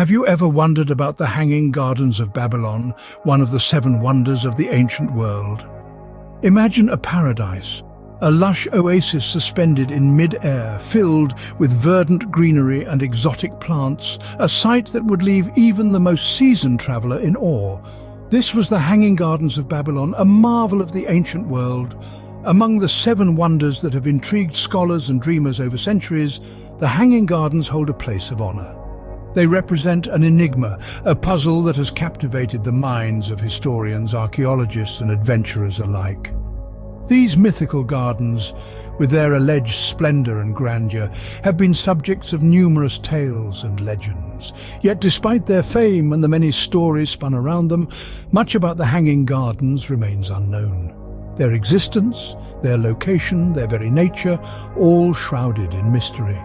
Have you ever wondered about the Hanging Gardens of Babylon, one of the seven wonders of the ancient world? Imagine a paradise, a lush oasis suspended in mid-air, filled with verdant greenery and exotic plants, a sight that would leave even the most seasoned traveler in awe. This was the Hanging Gardens of Babylon, a marvel of the ancient world. Among the seven wonders that have intrigued scholars and dreamers over centuries, the Hanging Gardens hold a place of honor. They represent an enigma, a puzzle that has captivated the minds of historians, archaeologists, and adventurers alike. These mythical gardens, with their alleged splendor and grandeur, have been subjects of numerous tales and legends. Yet despite their fame and the many stories spun around them, much about the Hanging Gardens remains unknown. Their existence, their location, their very nature, all shrouded in mystery.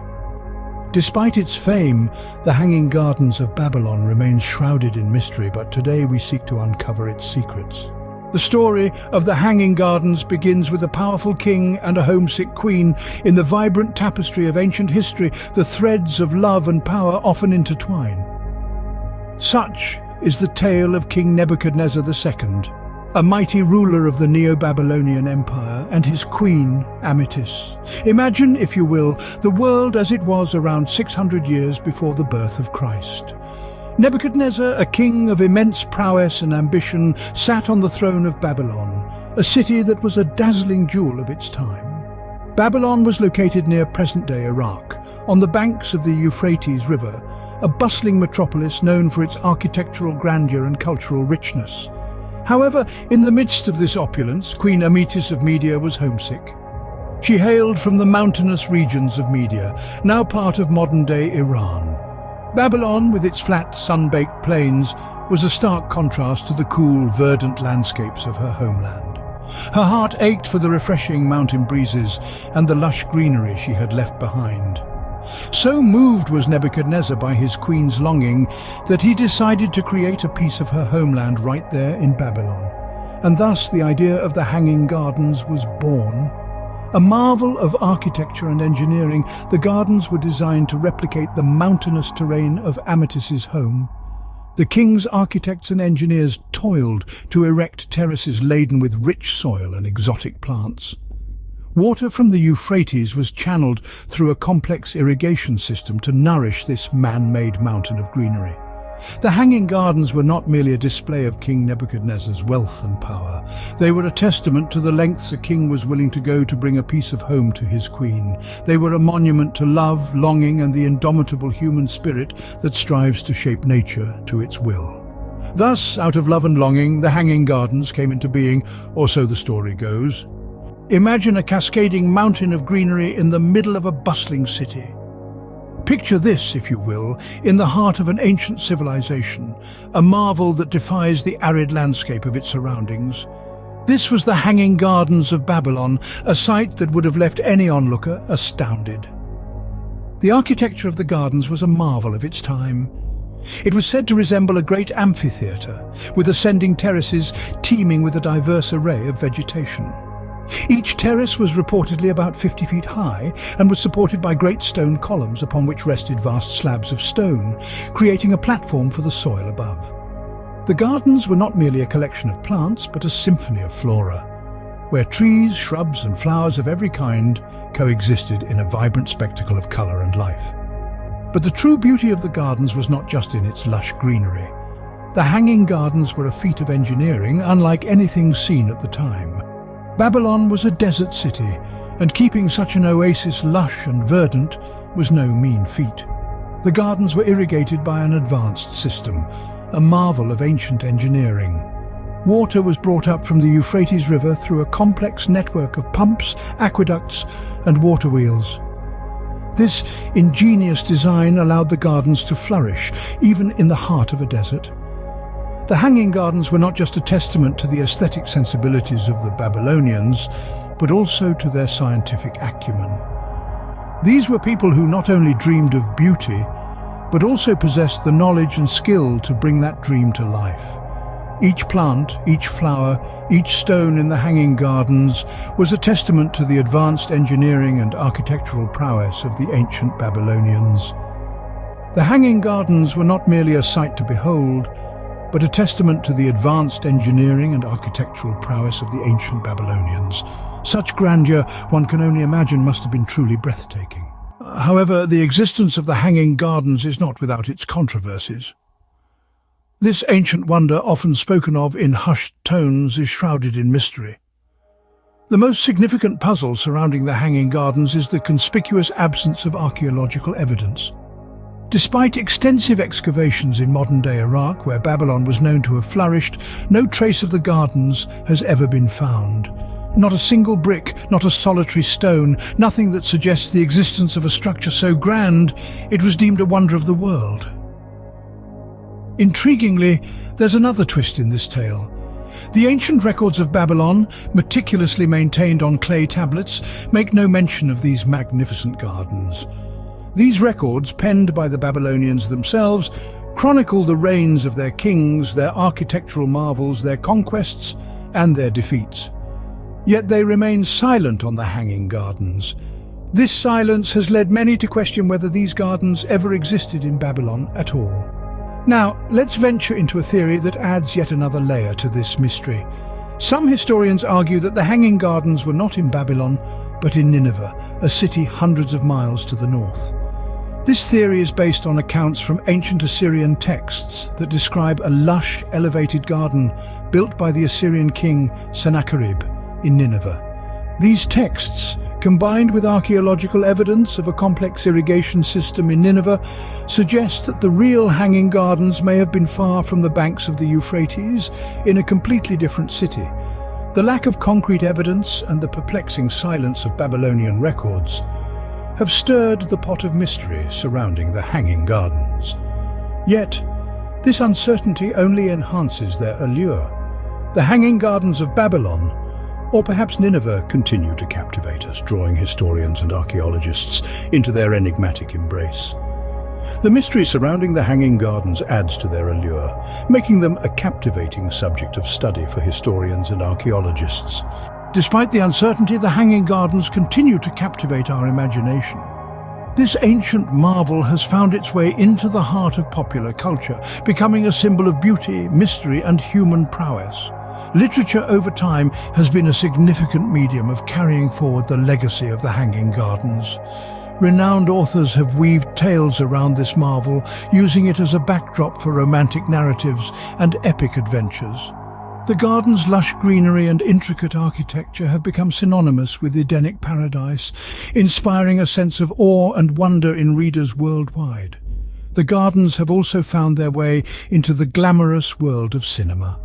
Despite its fame, the Hanging Gardens of Babylon remains shrouded in mystery, but today we seek to uncover its secrets. The story of the Hanging Gardens begins with a powerful king and a homesick queen. In the vibrant tapestry of ancient history, the threads of love and power often intertwine. Such is the tale of King Nebuchadnezzar II, a mighty ruler of the Neo-Babylonian Empire, and his queen, Amytis. Imagine, if you will, the world as it was around 600 years before the birth of Christ. Nebuchadnezzar, a king of immense prowess and ambition, sat on the throne of Babylon, a city that was a dazzling jewel of its time. Babylon was located near present-day Iraq, on the banks of the Euphrates River, a bustling metropolis known for its architectural grandeur and cultural richness. However, in the midst of this opulence, Queen Amytis of Media was homesick. She hailed from the mountainous regions of Media, now part of modern-day Iran. Babylon, with its flat, sun-baked plains, was a stark contrast to the cool, verdant landscapes of her homeland. Her heart ached for the refreshing mountain breezes and the lush greenery she had left behind. So moved was Nebuchadnezzar by his queen's longing that he decided to create a piece of her homeland right there in Babylon. And thus the idea of the Hanging Gardens was born. A marvel of architecture and engineering, the gardens were designed to replicate the mountainous terrain of Amytis's home. The king's architects and engineers toiled to erect terraces laden with rich soil and exotic plants. Water from the Euphrates was channeled through a complex irrigation system to nourish this man-made mountain of greenery. The Hanging Gardens were not merely a display of King Nebuchadnezzar's wealth and power. They were a testament to the lengths a king was willing to go to bring a piece of home to his queen. They were a monument to love, longing, and the indomitable human spirit that strives to shape nature to its will. Thus, out of love and longing, the Hanging Gardens came into being, or so the story goes. Imagine a cascading mountain of greenery in the middle of a bustling city. Picture this, if you will, in the heart of an ancient civilization, a marvel that defies the arid landscape of its surroundings. This was the Hanging Gardens of Babylon, a sight that would have left any onlooker astounded. The architecture of the gardens was a marvel of its time. It was said to resemble a great amphitheatre, with ascending terraces teeming with a diverse array of vegetation. Each terrace was reportedly about 50 feet high and was supported by great stone columns upon which rested vast slabs of stone, creating a platform for the soil above. The gardens were not merely a collection of plants, but a symphony of flora, where trees, shrubs and flowers of every kind coexisted in a vibrant spectacle of colour and life. But the true beauty of the gardens was not just in its lush greenery. The Hanging Gardens were a feat of engineering unlike anything seen at the time. Babylon was a desert city, and keeping such an oasis lush and verdant was no mean feat. The gardens were irrigated by an advanced system, a marvel of ancient engineering. Water was brought up from the Euphrates River through a complex network of pumps, aqueducts, and water wheels. This ingenious design allowed the gardens to flourish, even in the heart of a desert. The Hanging Gardens were not just a testament to the aesthetic sensibilities of the Babylonians, but also to their scientific acumen. These were people who not only dreamed of beauty, but also possessed the knowledge and skill to bring that dream to life. Each plant, each flower, each stone in the Hanging Gardens was a testament to the advanced engineering and architectural prowess of the ancient Babylonians. The Hanging Gardens were not merely a sight to behold, but a testament to the advanced engineering and architectural prowess of the ancient Babylonians. Such grandeur, one can only imagine, must have been truly breathtaking. However, the existence of the Hanging Gardens is not without its controversies. This ancient wonder, often spoken of in hushed tones, is shrouded in mystery. The most significant puzzle surrounding the Hanging Gardens is the conspicuous absence of archaeological evidence. Despite extensive excavations in modern-day Iraq, where Babylon was known to have flourished, no trace of the gardens has ever been found. Not a single brick, not a solitary stone, nothing that suggests the existence of a structure so grand it was deemed a wonder of the world. Intriguingly, there's another twist in this tale. The ancient records of Babylon, meticulously maintained on clay tablets, make no mention of these magnificent gardens. These records, penned by the Babylonians themselves, chronicle the reigns of their kings, their architectural marvels, their conquests, and their defeats. Yet they remain silent on the Hanging Gardens. This silence has led many to question whether these gardens ever existed in Babylon at all. Now, let's venture into a theory that adds yet another layer to this mystery. Some historians argue that the Hanging Gardens were not in Babylon, but in Nineveh, a city hundreds of miles to the north. This theory is based on accounts from ancient Assyrian texts that describe a lush, elevated garden built by the Assyrian king Sennacherib in Nineveh. These texts, combined with archaeological evidence of a complex irrigation system in Nineveh, suggest that the real Hanging Gardens may have been far from the banks of the Euphrates, in a completely different city. The lack of concrete evidence and the perplexing silence of Babylonian records have stirred the pot of mystery surrounding the Hanging Gardens. Yet, this uncertainty only enhances their allure. The Hanging Gardens of Babylon, or perhaps Nineveh, continue to captivate us, drawing historians and archaeologists into their enigmatic embrace. The mystery surrounding the Hanging Gardens adds to their allure, making them a captivating subject of study for historians and archaeologists. Despite the uncertainty, the Hanging Gardens continue to captivate our imagination. This ancient marvel has found its way into the heart of popular culture, becoming a symbol of beauty, mystery, and human prowess. Literature over time has been a significant medium of carrying forward the legacy of the Hanging Gardens. Renowned authors have weaved tales around this marvel, using it as a backdrop for romantic narratives and epic adventures. The garden's lush greenery and intricate architecture have become synonymous with Edenic paradise, inspiring a sense of awe and wonder in readers worldwide. The gardens have also found their way into the glamorous world of cinema.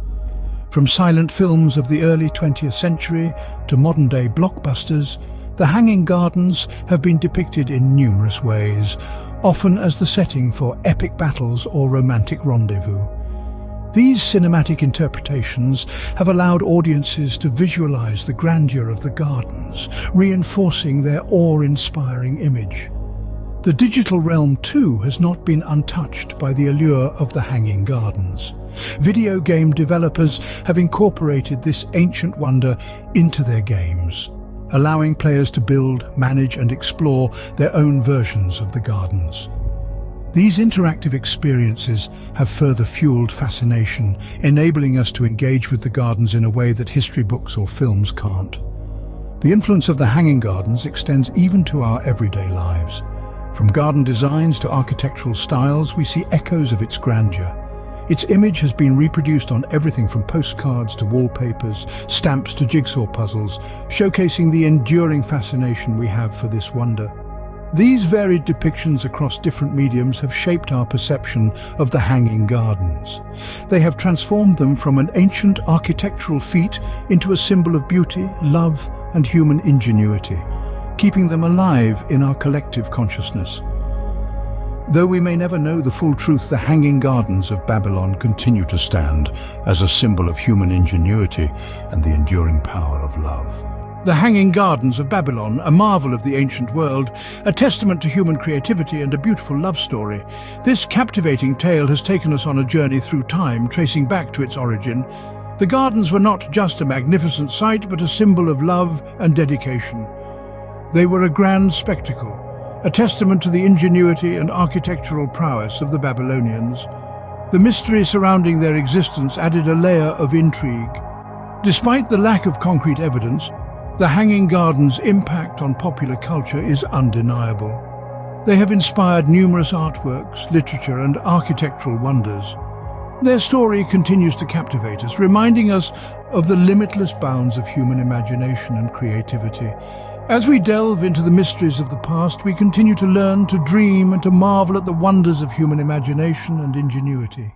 From silent films of the early 20th century to modern-day blockbusters, the Hanging Gardens have been depicted in numerous ways, often as the setting for epic battles or romantic rendezvous. These cinematic interpretations have allowed audiences to visualize the grandeur of the gardens, reinforcing their awe-inspiring image. The digital realm, too, has not been untouched by the allure of the Hanging Gardens. Video game developers have incorporated this ancient wonder into their games, allowing players to build, manage, and explore their own versions of the gardens. These interactive experiences have further fueled fascination, enabling us to engage with the gardens in a way that history books or films can't. The influence of the Hanging Gardens extends even to our everyday lives. From garden designs to architectural styles, we see echoes of its grandeur. Its image has been reproduced on everything from postcards to wallpapers, stamps to jigsaw puzzles, showcasing the enduring fascination we have for this wonder. These varied depictions across different mediums have shaped our perception of the Hanging Gardens. They have transformed them from an ancient architectural feat into a symbol of beauty, love, and human ingenuity, keeping them alive in our collective consciousness. Though we may never know the full truth, the Hanging Gardens of Babylon continue to stand as a symbol of human ingenuity and the enduring power of love. The Hanging Gardens of Babylon, a marvel of the ancient world, a testament to human creativity and a beautiful love story. This captivating tale has taken us on a journey through time, tracing back to its origin. The gardens were not just a magnificent sight, but a symbol of love and dedication. They were a grand spectacle, a testament to the ingenuity and architectural prowess of the Babylonians. The mystery surrounding their existence added a layer of intrigue. Despite the lack of concrete evidence, the Hanging Gardens' impact on popular culture is undeniable. They have inspired numerous artworks, literature, and architectural wonders. Their story continues to captivate us, reminding us of the limitless bounds of human imagination and creativity. As we delve into the mysteries of the past, we continue to learn, to dream, and to marvel at the wonders of human imagination and ingenuity.